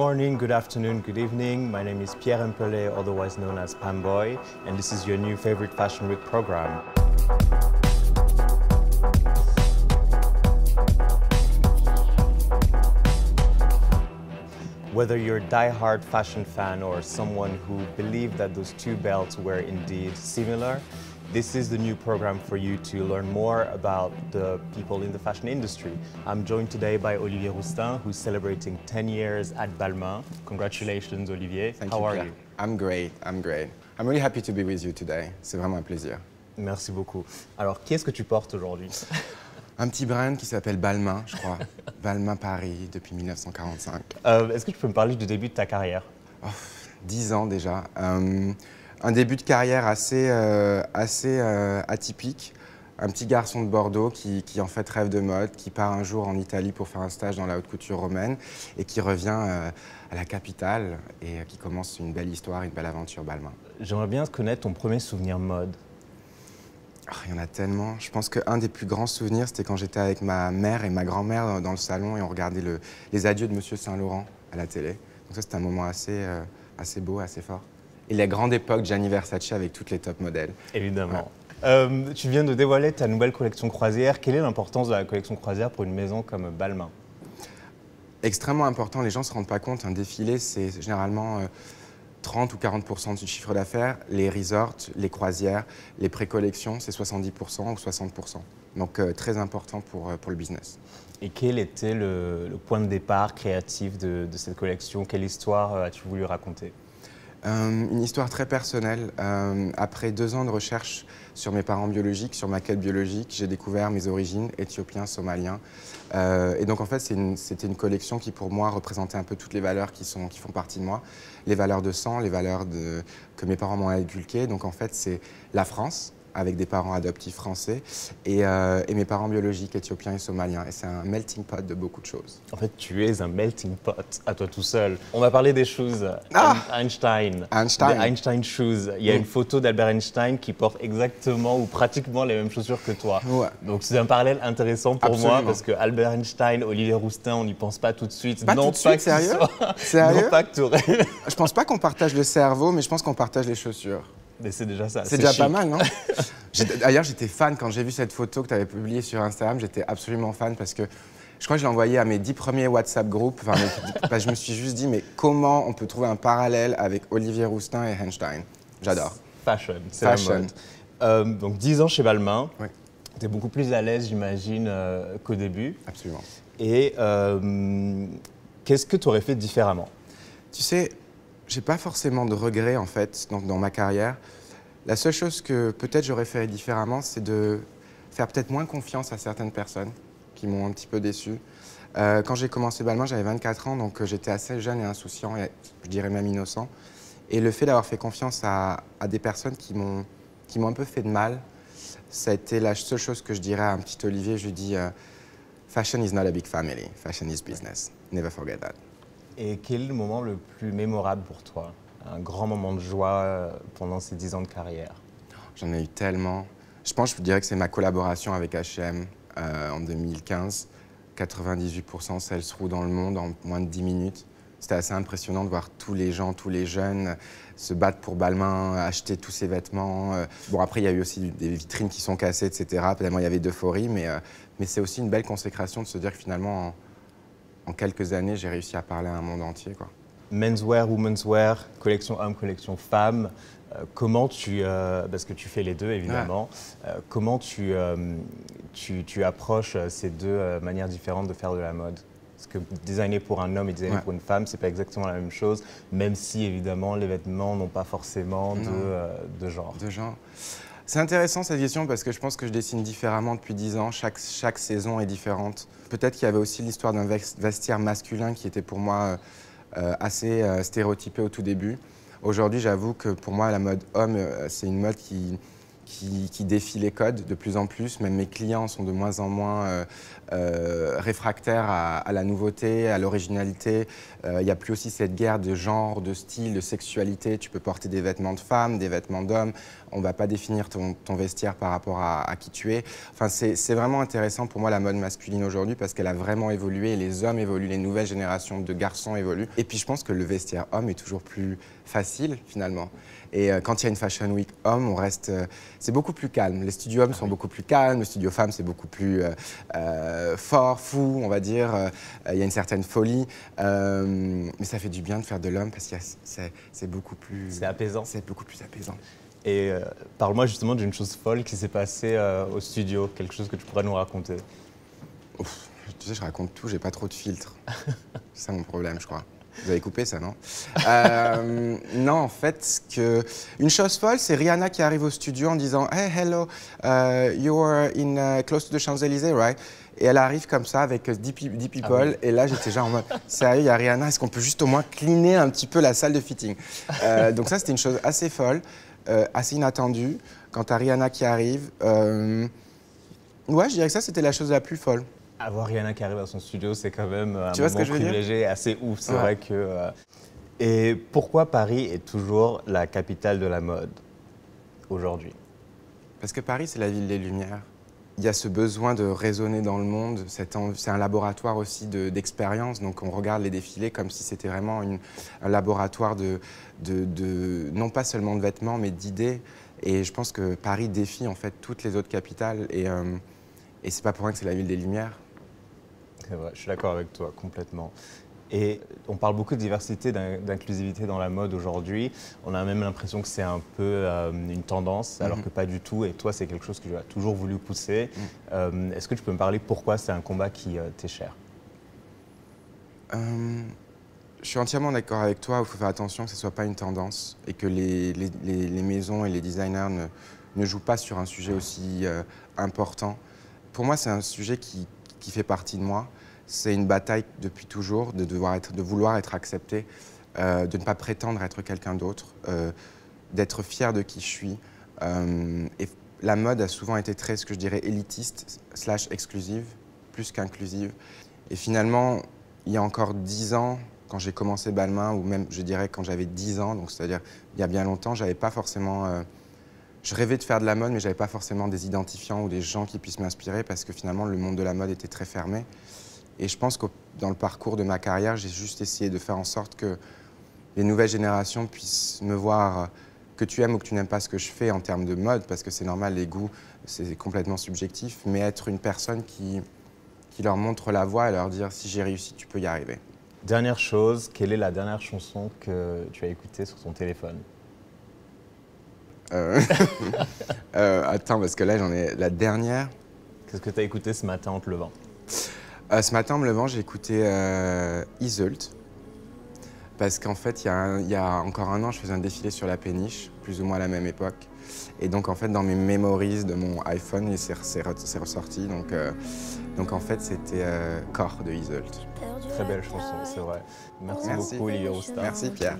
morning, good afternoon, good evening. My name is Pierre Empelé, otherwise known as Pamboy, and this is your new favorite Fashion Week program. Whether you're a die-hard fashion fan or someone who believed that those two belts were indeed similar, this is the new program for you to learn more about the people in the fashion industry. I'm joined today by Olivier Rousteing, who's celebrating 10 years at Balmain. Congratulations, Olivier. How are you? I'm great, I'm great. I'm really happy to be with you today. C'est vraiment un plaisir. Merci beaucoup. Alors, qui est-ce que tu portes aujourd'hui? Un petit brand qui s'appelle Balmain, je crois. Balmain Paris, depuis 1945. Est-ce que tu peux me parler du début de ta carrière? 10 ans déjà. Un début de carrière assez atypique. Un petit garçon de Bordeaux qui en fait rêve de mode, qui part un jour en Italie pour faire un stage dans la haute couture romaine et qui revient à la capitale et qui commence une belle histoire, une belle aventure Balmain. J'aimerais bien connaître ton premier souvenir mode. Il y en a tellement. Je pense qu'un des plus grands souvenirs, c'était quand j'étais avec ma mère et ma grand-mère dans le salon et on regardait les adieux de Monsieur Saint-Laurent à la télé. Donc ça, c'était un moment assez beau, assez fort. Et la grande époque Gianni Versace avec toutes les top modèles. Évidemment. Ouais. Tu viens de dévoiler ta nouvelle collection croisière. Quelle est l'importance de la collection croisière pour une maison comme Balmain? Extrêmement important. Les gens ne se rendent pas compte. Un défilé, c'est généralement 30 ou 40% du chiffre d'affaires. Les resorts, les croisières, les pré-collections, c'est 70% ou 60%. Donc très important pour le business. Et quel était le point de départ créatif de cette collection? Quelle histoire as-tu voulu raconter? Une histoire très personnelle. Après 2 ans de recherche sur mes parents biologiques, sur ma quête biologique, j'ai découvert mes origines éthiopiens, somaliens. Et donc en fait, c'était une collection qui pour moi représentait un peu toutes les valeurs qui font partie de moi. Les valeurs de sang, les valeurs que mes parents m'ont inculquées. Donc en fait, c'est la France, avec des parents adoptifs français, et mes parents biologiques éthiopiens et somaliens. Et c'est un melting pot de beaucoup de choses. En fait, tu es un melting pot à toi tout seul. On va parler des shoes. Einstein. Einstein. Des Einstein shoes. Il y a une photo d'Albert Einstein qui porte exactement ou pratiquement les mêmes chaussures que toi. Ouais. Donc c'est un parallèle intéressant pour Absolument. moi parce que Albert Einstein, Olivier Rousteing, on n'y pense pas tout de suite. Pas tout de suite, sérieux? Sérieux? Non pas que tu aurais... Je pense pas qu'on partage le cerveau, mais je pense qu'on partage les chaussures. Mais c'est déjà ça. C'est déjà chic. pas mal, non? D'ailleurs, j'étais fan quand j'ai vu cette photo que tu avais publiée sur Instagram. J'étais absolument fan parce que je crois que je l'ai envoyée à mes 10 premiers WhatsApp groupes. Enfin, parce que je me suis juste dit, mais comment on peut trouver un parallèle avec Olivier Rousteing et Einstein? J'adore. Fashion, c'est la mode. Donc 10 ans chez Balmain. Oui. Tu es beaucoup plus à l'aise, j'imagine, qu'au début. Absolument. Et qu'est-ce que tu aurais fait différemment? Tu sais, j'ai pas forcément de regrets en fait dans ma carrière. La seule chose que peut-être j'aurais fait différemment, c'est de faire peut-être moins confiance à certaines personnes qui m'ont un petit peu déçu. Quand j'ai commencé Balmain, j'avais 24 ans, donc j'étais assez jeune et insouciant, et je dirais même innocent. Et le fait d'avoir fait confiance à des personnes qui m'ont un peu fait de mal, ça a été la seule chose que je dirais à un petit Olivier. Je lui dis fashion is not a big family, fashion is business. Never forget that. Et quel est le moment le plus mémorable pour toi? Un grand moment de joie pendant ces 10 ans de carrière? J'en ai eu tellement. Je dirais que c'est ma collaboration avec H&M en 2015. 98% sell through dans le monde en moins de 10 minutes. C'était assez impressionnant de voir tous les gens, tous les jeunes se battre pour Balmain, acheter tous ces vêtements. Bon, après, il y a eu aussi des vitrines qui sont cassées, etc. Tellement il y avait d'euphorie, mais c'est aussi une belle consécration de se dire que finalement, en quelques années, j'ai réussi à parler à un monde entier, quoi. Menswear, womenswear, collection homme, collection femme. Comment parce que tu fais les deux évidemment, comment tu approches ces deux manières différentes de faire de la mode? Parce que designer pour un homme et designer pour une femme, c'est pas exactement la même chose, même si évidemment les vêtements n'ont pas forcément de genre. De genre. C'est intéressant cette question parce que je pense que je dessine différemment depuis 10 ans. Chaque saison est différente. Peut-être qu'il y avait aussi l'histoire d'un vestiaire masculin qui était pour moi assez stéréotypé au tout début. Aujourd'hui, j'avoue que pour moi, la mode homme, c'est une mode qui qui défie les codes de plus en plus. Même mes clients sont de moins en moins réfractaires à la nouveauté, à l'originalité. Il n'y a plus aussi cette guerre de genre, de style, de sexualité. Tu peux porter des vêtements de femme, des vêtements d'homme. On ne va pas définir ton vestiaire par rapport à qui tu es. Enfin, c'est vraiment intéressant pour moi la mode masculine aujourd'hui parce qu'elle a vraiment évolué. Les hommes évoluent, les nouvelles générations de garçons évoluent. Et puis je pense que le vestiaire homme est toujours plus facile finalement. Et quand il y a une Fashion Week homme, on reste, c'est beaucoup plus calme. Les studios hommes sont beaucoup plus calmes, le studio femme c'est beaucoup plus fort, fou, on va dire. Il y a une certaine folie, mais ça fait du bien de faire de l'homme parce que c'est beaucoup plus. C'est apaisant. C'est beaucoup plus apaisant. Et parle-moi justement d'une chose folle qui s'est passée au studio, quelque chose que tu pourrais nous raconter. Ouf, tu sais, je raconte tout, j'ai pas trop de filtres. C'est ça mon problème, je crois. Vous avez coupé ça, non? Non, en fait, une chose folle, c'est Rihanna qui arrive au studio en disant « Hey, hello, you are in close to the Champs-Élysées, right ?» Et elle arrive comme ça avec 10 people. Ah oui. Et là, j'étais genre en mode « Sérieux, il y a Rihanna, est-ce qu'on peut juste au moins cleaner un petit peu la salle de fitting ?» Donc ça, c'était une chose assez folle, assez inattendue. Quand t'as Rihanna qui arrive, ouais, je dirais que ça, c'était la chose la plus folle. Avoir Rihanna qui arrive à son studio, c'est quand même un moment privilégié, assez ouf. C'est vrai que... Et pourquoi Paris est toujours la capitale de la mode aujourd'hui? Parce que Paris, c'est la ville des Lumières. Il y a ce besoin de résonner dans le monde. C'est un laboratoire aussi d'expérience. Donc on regarde les défilés comme si c'était vraiment un laboratoire non pas seulement de vêtements, mais d'idées. Et je pense que Paris défie en fait toutes les autres capitales. Et c'est pas pour rien que c'est la ville des Lumières. C'est vrai, je suis d'accord avec toi, complètement. Et on parle beaucoup de diversité, d'inclusivité dans la mode aujourd'hui. On a même l'impression que c'est un peu une tendance, alors que pas du tout. Et toi, c'est quelque chose que tu as toujours voulu pousser. Est-ce que tu peux me parler pourquoi c'est un combat qui t'est cher? Je suis entièrement d'accord avec toi. Il faut faire attention que ce ne soit pas une tendance et que les maisons et les designers ne jouent pas sur un sujet aussi important. Pour moi, c'est un sujet qui fait partie de moi. C'est une bataille depuis toujours de vouloir être accepté, de ne pas prétendre être quelqu'un d'autre, d'être fier de qui je suis. Et la mode a souvent été très, ce que je dirais, élitiste / exclusive, plus qu'inclusive. Et finalement, il y a encore 10 ans, quand j'ai commencé Balmain, ou même, je dirais, quand j'avais 10 ans, donc c'est-à-dire il y a bien longtemps, j'avais pas forcément... je rêvais de faire de la mode, mais j'avais pas forcément des identifiants ou des gens qui puissent m'inspirer parce que finalement, le monde de la mode était très fermé. Et je pense que dans le parcours de ma carrière, j'ai juste essayé de faire en sorte que les nouvelles générations puissent me voir, que tu aimes ou que tu n'aimes pas ce que je fais en termes de mode, parce que c'est normal, les goûts, c'est complètement subjectif, mais être une personne qui leur montre la voie et leur dire « si j'ai réussi, tu peux y arriver ». Dernière chose, quelle est la dernière chanson que tu as écoutée sur ton téléphone? Attends, parce que là, j'en ai la dernière. Qu'est-ce que tu as écouté ce matin en te levant? Ce matin, en me levant, j'ai écouté Iseult. Parce qu'en fait, il y a encore un an, je faisais un défilé sur la péniche, plus ou moins à la même époque. Et donc, en fait, dans mes memories de mon iPhone, c'est ressorti. Donc, en fait, c'était Corps de Iseult. Très belle chanson, c'est vrai. Merci beaucoup, Olivier Rousta. Merci, Pierre.